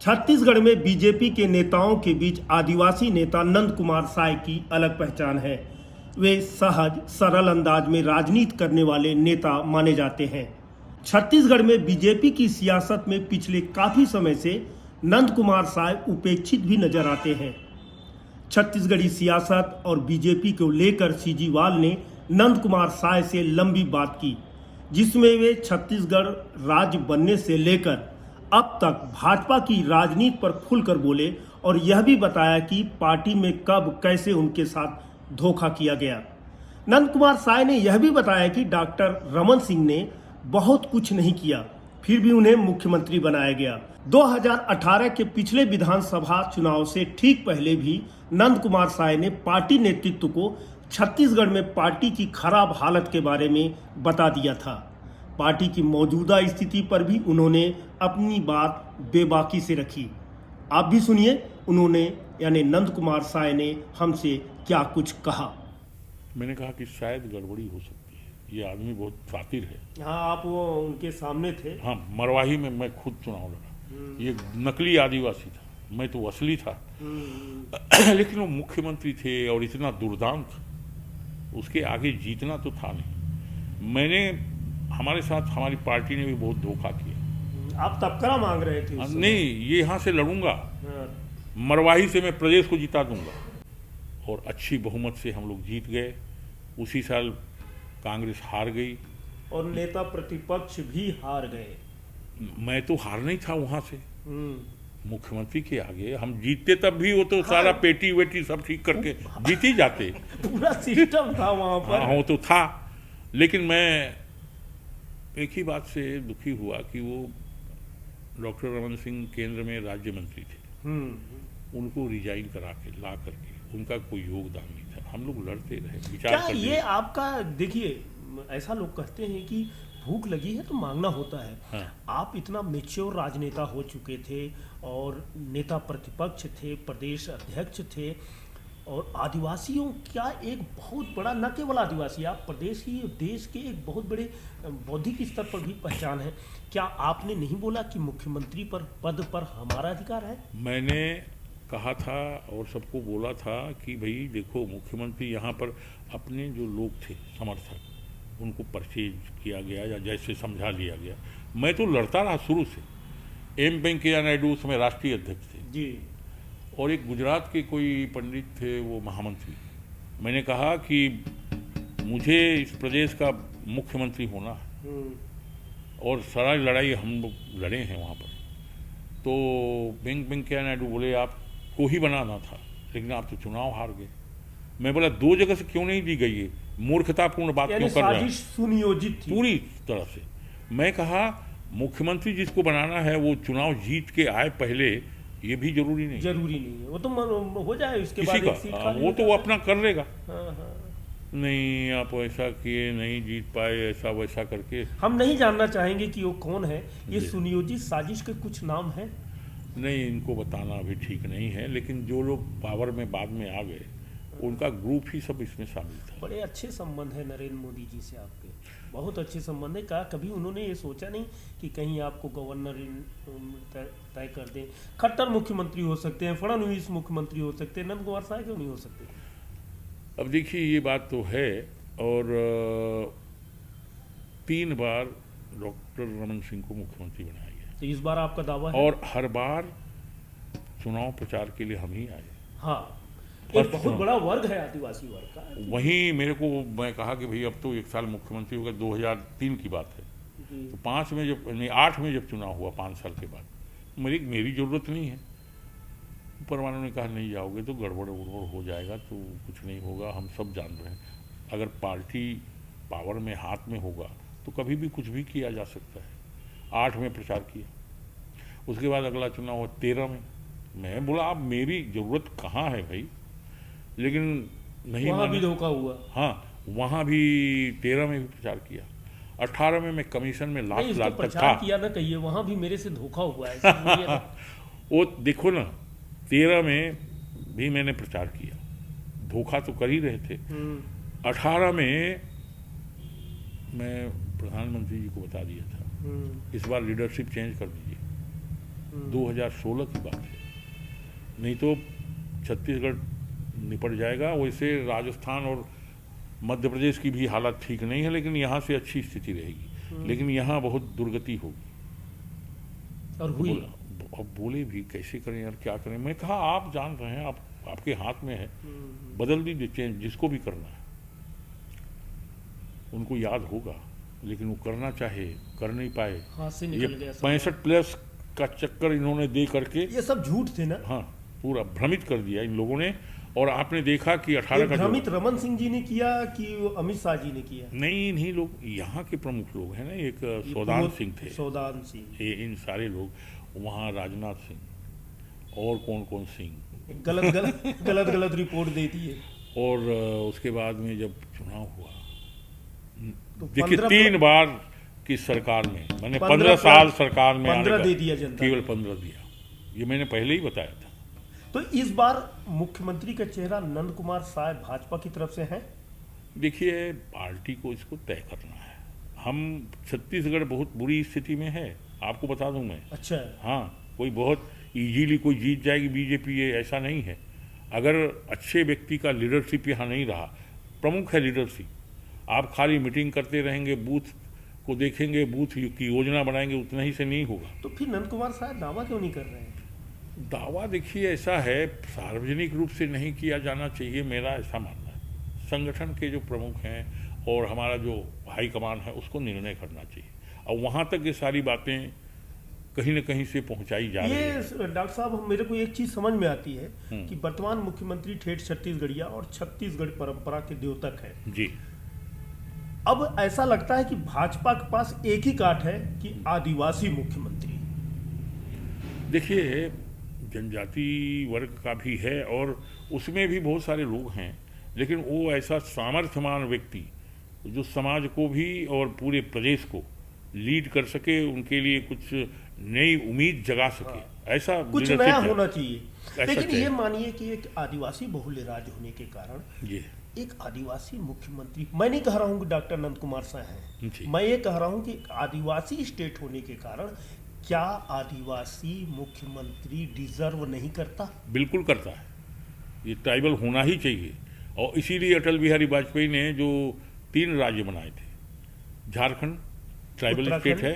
छत्तीसगढ़ में बीजेपी के नेताओं के बीच आदिवासी नेता नंद कुमार साय की अलग पहचान है। वे सहज सरल अंदाज में राजनीति करने वाले नेता माने जाते हैं। छत्तीसगढ़ में बीजेपी की सियासत में पिछले काफी समय से नंद कुमार साय उपेक्षित भी नजर आते हैं। छत्तीसगढ़ी सियासत और बीजेपी को लेकर सीजीवाल ने नंद कुमार साय से लंबी बात की, जिसमें वे छत्तीसगढ़ राज्य बनने से लेकर अब तक भाजपा की राजनीति पर खुलकर बोले और यह भी बताया कि पार्टी में कब कैसे उनके साथ धोखा किया गया। नंद कुमार साय ने यह भी बताया कि डॉक्टर रमन सिंह ने बहुत कुछ नहीं किया, फिर भी उन्हें मुख्यमंत्री बनाया गया। 2018 के पिछले विधानसभा चुनाव से ठीक पहले भी नंद कुमार साय ने पार्टी नेतृत्व को छत्तीसगढ़ में पार्टी की खराब हालत के बारे में बता दिया था। पार्टी की मौजूदा स्थिति पर भी उन्होंने अपनी बात बेबाकी से रखी। आप भी सुनिए उन्होंने यानी नंद कुमार साय ने हमसे क्या कुछ कहा। मैंने कहा कि शायद गड़बड़ी हो सकती है, ये आदमी बहुत शातिर है। हाँ, आप वो उनके सामने थे। हाँ, मरवाही में मैं खुद चुनाव लड़ा। ये नकली आदिवासी था, मैं तो असली था। लेकिन वो मुख्यमंत्री थे और इतना दुर्दांत, उसके आगे जीतना तो था नहीं। हमारे साथ हमारी पार्टी ने भी बहुत धोखा किया। आप तबकरा मांग रहे थे? नहीं, ये यहाँ से लड़ूंगा, मरवाही से मैं प्रदेश को जिता दूंगा। और अच्छी बहुमत से हम लोग जीत गए। उसी साल कांग्रेस हार गई और नेता प्रतिपक्ष भी हार गए। मैं तो हार नहीं था वहां से, मुख्यमंत्री के आगे हम जीतते तब भी वो तो सारा पेटी वेटी सब ठीक करके जीत ही जाते। पूरा सिस्टम था वहां पर। हाँ, वो तो था। लेकिन मैं एक ही बात से दुखी हुआ कि वो डॉक्टर रमन सिंह केंद्र में राज्य मंत्री थे, उनको रिजाइन करा के ला करके उनका कोई योगदान नहीं था। हम लोग लड़ते रहे, विचार करते रहे। ये आपका देखिए, ऐसा लोग कहते हैं कि भूख लगी है तो मांगना होता है। हाँ। आप इतना मैच्योर राजनेता हो चुके थे और नेता प्रतिपक्ष थे, प्रदेश अध्यक्ष थे और आदिवासियों का एक बहुत बड़ा, न केवल आदिवासी, आप प्रदेश ही देश के एक बहुत बड़े बौद्धिक स्तर पर भी पहचान है। क्या आपने नहीं बोला कि मुख्यमंत्री पर पद पर हमारा अधिकार है? मैंने कहा था और सबको बोला था कि भाई देखो, मुख्यमंत्री यहाँ पर अपने जो लोग थे समर्थक, उनको परचेज किया गया या जैसे समझा लिया गया। मैं तो लड़ता रहा शुरू से। एम वेंकैया नायडू उस समय राष्ट्रीय अध्यक्ष थे जी, और एक गुजरात के कोई पंडित थे, वो महामंत्री। मैंने कहा कि मुझे इस प्रदेश का मुख्यमंत्री होना है और सारा लड़ाई हम लोग लड़े हैं वहाँ पर। तो वेंकैया नायडू बोले आपको ही बनाना था, लेकिन आप तो चुनाव हार गए। मैं बोला 2 जगह से क्यों नहीं दी गई है, मूर्खतापूर्ण बात क्यों कर रहे हैं? साजिश सुनियोजित थी पूरी तरह से। मैं कहा मुख्यमंत्री जिसको बनाना है वो चुनाव जीत के आए पहले, ये भी जरूरी नहीं है। वो तो हो जाए उसके किसी बाद एक सीट का, वो तो वो अपना कर लेगा। हाँ। नहीं, आप ऐसा किए, नहीं जीत पाए, ऐसा वैसा करके। हम नहीं जानना चाहेंगे कि वो कौन है। ये सुनियोजित साजिश के कुछ नाम हैं? नहीं, इनको बताना अभी ठीक नहीं है, लेकिन जो लोग पावर में बाद में आ गए उनका ग्रुप ही सब इसमें शामिल था। बड़े अच्छे संबंध है नरेंद्र मोदी जी से आपके, बहुत अच्छे संबंध है। कहा कभी उन्होंने ये सोचा नहीं कि कहीं आपको गवर्नर तय कर दें? खट्टर मुख्यमंत्री हो सकते हैं, फडणवीस मुख्यमंत्री हो सकते हैं, नंद कुमार साय क्यों नहीं हो सकते? अब देखिए, ये बात तो है। और 3 बार डॉक्टर रमन सिंह को मुख्यमंत्री बनाया गया। तो इस बार आपका दावा है? और हर बार चुनाव प्रचार के लिए हम ही आए। हाँ, एक बहुत बड़ा वर्ग है आदिवासी वर्ग का। वहीं मेरे को, मैं कहा कि भाई अब तो 1 साल मुख्यमंत्री होगा, 2003 की बात है। तो 5 में जब नहीं 8 में जब चुनाव हुआ 5 साल के बाद, मेरी ज़रूरत नहीं है। ऊपर वालों ने कहा नहीं जाओगे तो गड़बड़ हो जाएगा, तो कुछ नहीं होगा, हम सब जान रहे हैं। अगर पार्टी पावर में हाथ में होगा तो कभी भी कुछ भी किया जा सकता है। 8 में प्रचार किया, उसके बाद अगला चुनाव हुआ 13 में। मैं बोला अब मेरी ज़रूरत कहाँ है भाई, लेकिन नहीं, वहाँ भी धोखा हुआ। हाँ, वहाँ भी 13 में भी प्रचार किया। 18 में मैं कमीशन में लास्ट तक था। किया ना कहिए, वहाँ भी मेरे से धोखा हुआ है। वो देखो ना, 13 में भी मैंने प्रचार किया, धोखा तो कर ही रहे थे। 18 में मैं प्रधानमंत्री जी को बता दिया था इस बार लीडरशिप चेंज कर दीजिए। 2016 की बात है, नहीं तो छत्तीसगढ़ निपट जाएगा। वैसे राजस्थान और मध्य प्रदेश की भी हालत ठीक नहीं है, लेकिन यहाँ से अच्छी स्थिति रहेगी। लेकिन यहाँ बहुत दुर्गति होगी। और हुई। अब बोले भी कैसे करें यार, क्या करें। मैं कहा आप जान रहे हैं, आपके हाथ में है, बदल दीजिए चेंज, जिसको भी करना है। उनको याद होगा, लेकिन वो करना चाहे कर नहीं पाए। हाथ से ये निकल गया सब। 65+ का चक्कर इन्होंने दे करके, ये सब झूठ थे ना। हाँ, पूरा भ्रमित कर दिया इन लोगों ने। और आपने देखा कि 18 का भ्रमित रमन सिंह जी ने किया कि अमित शाह जी ने किया? नहीं, इन्हीं लोग, यहाँ के प्रमुख लोग हैं ना, एक सौदान सिंह थे, सौदान सिंह, इन सारे लोग, वहाँ राजनाथ सिंह और कौन सिंह, गलत रिपोर्ट देती है। और उसके बाद में जब चुनाव हुआ, तो देखिए 3 बार की सरकार में, मैंने 15 साल सरकार में 15 दे दिया जनता, केवल 15 दिया। ये मैंने पहले ही बताया था। तो इस बार मुख्यमंत्री का चेहरा नंद कुमार साय भाजपा की तरफ से है। देखिए, पार्टी को इसको तय करना है। हम छत्तीसगढ़ बहुत बुरी स्थिति में है, आपको बता दूं मैं। अच्छा। हाँ, कोई बहुत इजीली कोई जीत जाएगी बीजेपी, ये ऐसा नहीं है। अगर अच्छे व्यक्ति का लीडरशिप यहाँ नहीं रहा, प्रमुख है लीडरशिप, आप खाली मीटिंग करते रहेंगे, बूथ को देखेंगे, बूथ की योजना बनाएंगे, उतना ही से नहीं होगा। तो फिर नंद कुमार साय दावा क्यों नहीं कर रहे हैं? दावा देखिए ऐसा है, सार्वजनिक रूप से नहीं किया जाना चाहिए, मेरा ऐसा मानना है। संगठन के जो प्रमुख हैं और हमारा जो हाईकमान है, उसको निर्णय करना चाहिए। और वहाँ तक ये सारी बातें कहीं न कहीं से पहुँचाई जा रही है। ये डॉक्टर साहब, मेरे को एक चीज़ समझ में आती है कि वर्तमान मुख्यमंत्री ठेठ छत्तीसगढ़िया और छत्तीसगढ़ परंपरा के द्योतक है जी। अब ऐसा लगता है कि भाजपा के पास एक ही काट है कि आदिवासी मुख्यमंत्री। देखिए, जनजाति वर्ग का भी है और उसमें भी बहुत सारे लोग हैं, लेकिन वो ऐसा सामर्थ्यवान व्यक्ति जो समाज को भी और पूरे प्रदेश को लीड कर सके, उनके लिए कुछ नई उम्मीद जगा सके, ऐसा कुछ नया होना चाहिए। लेकिन चाहिए। ये मानिए कि एक आदिवासी बहुल्य राज्य होने के कारण जी, एक आदिवासी मुख्यमंत्री, मैं नहीं कह रहा हूँ कि डॉक्टर नंद कुमार साय जी। हैं, मैं ये कह रहा हूँ कि एक आदिवासी स्टेट होने के कारण क्या आदिवासी मुख्यमंत्री डिजर्व नहीं करता? बिल्कुल करता है, ये ट्राइबल होना ही चाहिए। और इसीलिए अटल बिहारी वाजपेयी ने जो 3 राज्य बनाए थे, झारखंड ट्राइबल स्टेट है,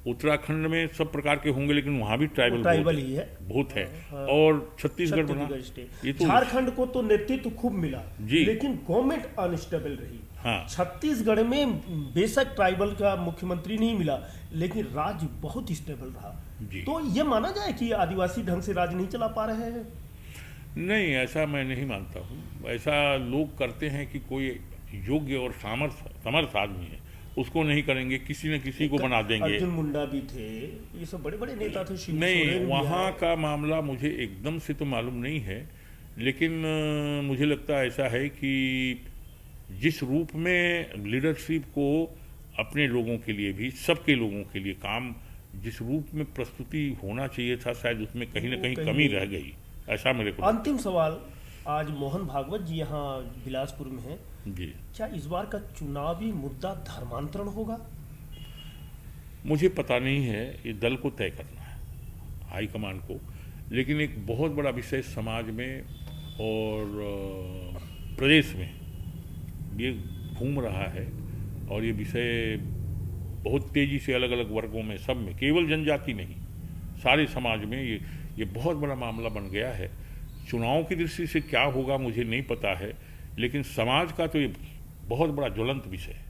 उत्तराखंड में सब प्रकार के होंगे, लेकिन वहाँ भी ट्राइबल ही है, बहुत है, और छत्तीसगढ़ बना। स्टेट। ये तो झारखंड को तो नेतृत्व खूब मिला जी, लेकिन गवर्नमेंट अनस्टेबल रही। हाँ। छत्तीसगढ़ में बेशक ट्राइबल का मुख्यमंत्री नहीं मिला, लेकिन राज्य बहुत स्टेबल रहा। तो ये माना जाए कि आदिवासी ढंग से राज्य नहीं चला पा रहे हैं? नहीं, ऐसा मैं नहीं मानता हूँ। ऐसा लोग करते हैं कि कोई योग्य और समर्थ आदमी है, उसको नहीं करेंगे, किसी न किसी को बना देंगे। अर्जुन मुंडा भी थे, ये सब बड़े बड़े नेता थे। नहीं, वहाँ का मामला मुझे एकदम से तो मालूम नहीं है, लेकिन मुझे लगता है ऐसा है कि जिस रूप में लीडरशिप को अपने लोगों के लिए भी, सबके लोगों के लिए काम जिस रूप में प्रस्तुति होना चाहिए था, शायद उसमें कहीं ना कहीं कमी रह गई, ऐसा मेरे को। अंतिम सवाल, आज मोहन भागवत जी यहाँ बिलासपुर में हैं जी, क्या इस बार का चुनावी मुद्दा धर्मांतरण होगा? मुझे पता नहीं है, ये दल को तय करना है, हाईकमान को। लेकिन एक बहुत बड़ा विषय समाज में और प्रदेश में ये घूम रहा है, और ये विषय बहुत तेज़ी से अलग अलग वर्गों में, सब में, केवल जनजाति नहीं, सारे समाज में ये बहुत बड़ा मामला बन गया है। चुनाव की दृष्टि से क्या होगा मुझे नहीं पता है, लेकिन समाज का तो ये बहुत बड़ा ज्वलंत विषय है।